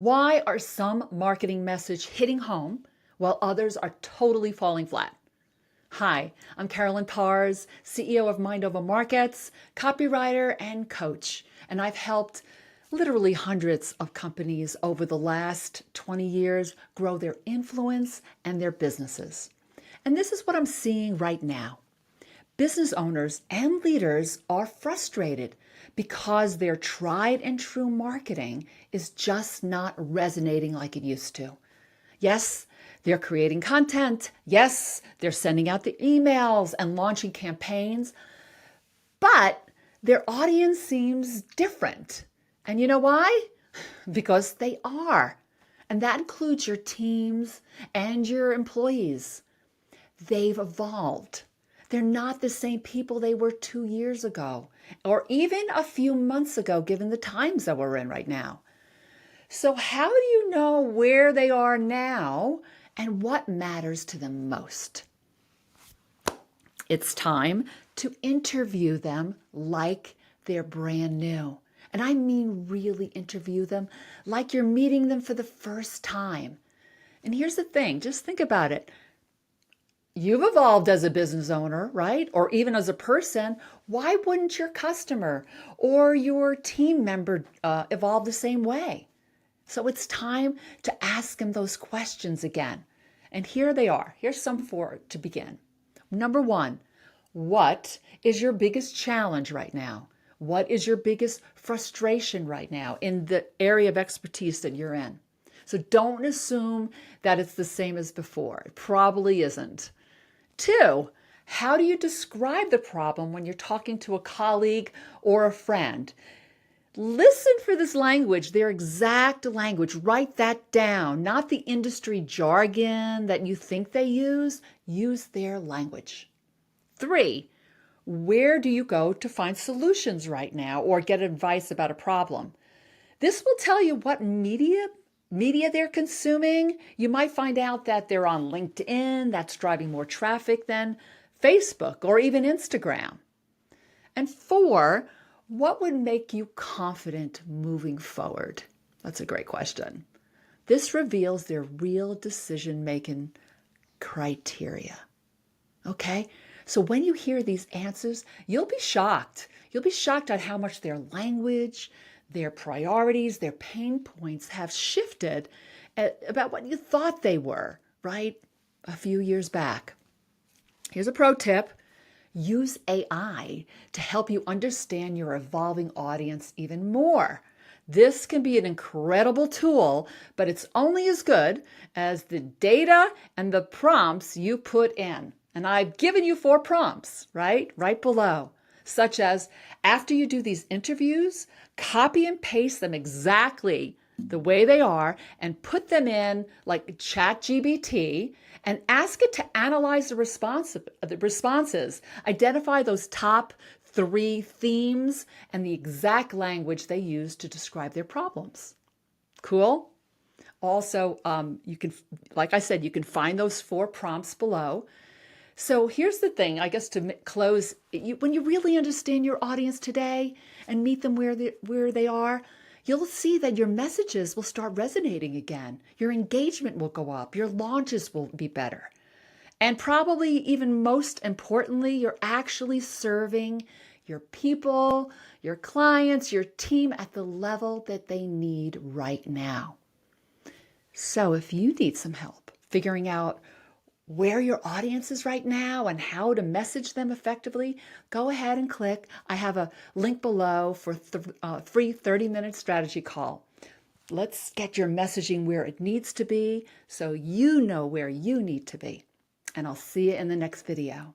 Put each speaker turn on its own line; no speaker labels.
Why are some marketing message hitting home while others are totally falling flat? Hi, I'm Carolyn Pars, CEO of Mind Over Markets, copywriter and coach, and I've helped literally hundreds of companies over the last 20 years grow their influence and their businesses. And this is what I'm seeing right now. Business owners and leaders are frustrated because their tried and true marketing is just not resonating like it used to. Yes, they're creating content. Yes, they're sending out the emails and launching campaigns, but their audience seems different. And you know why? Because they are. And that includes your teams and your employees. They've evolved. They're not the same people they were 2 years ago, or even a few months ago, given the times that we're in right now. So how do you know where they are now and what matters to them most? It's time to interview them like they're brand new. And I mean really interview them like you're meeting them for the first time. And here's the thing, just think about it. You've evolved as a business owner, right? Or even as a person. Why wouldn't your customer or your team member evolve the same way? So it's time to ask them those questions again. And here they are. Here's some for to begin. Number one, what is your biggest challenge right now? What is your biggest frustration right now in the area of expertise that you're in? So don't assume that it's the same as before. It probably isn't. Two, how do you describe the problem when you're talking to a colleague or a friend? Listen for this language, their exact language. Write that down, not the industry jargon that you think they use. Use their language. Three, where do you go to find solutions right now or get advice about a problem? This will tell you what media they're consuming. You might find out that they're on LinkedIn, that's driving more traffic than Facebook or even Instagram. And four, what would make you confident moving forward? That's a great question. This reveals their real decision-making criteria. Okay? So when you hear these answers, you'll be shocked. You'll be shocked at how much their language, their priorities, their pain points have shifted about what you thought they were, right? A few years back. Here's a pro tip. Use AI to help you understand your evolving audience even more. This can be an incredible tool, but it's only as good as the data and the prompts you put in. And I've given you 4 prompts, right below, such as after you do these interviews, copy and paste them exactly the way they are and put them in like ChatGPT and ask it to analyze the responses, identify those top 3 themes and the exact language they use to describe their problems. Cool? Also, you can, like I said, you can find those 4 prompts below. So here's the thing, I guess to close, when you really understand your audience today and meet them where they are, you'll see that your messages will start resonating again. Your engagement will go up. Your launches will be better. And probably even most importantly, you're actually serving your people, your clients, your team at the level that they need right now. So if you need some help figuring out where your audience is right now and how to message them effectively, go ahead and click. I have a link below for a free 30-minute strategy call. Let's get your messaging where it needs to be so you know where you need to be. And I'll see you in the next video.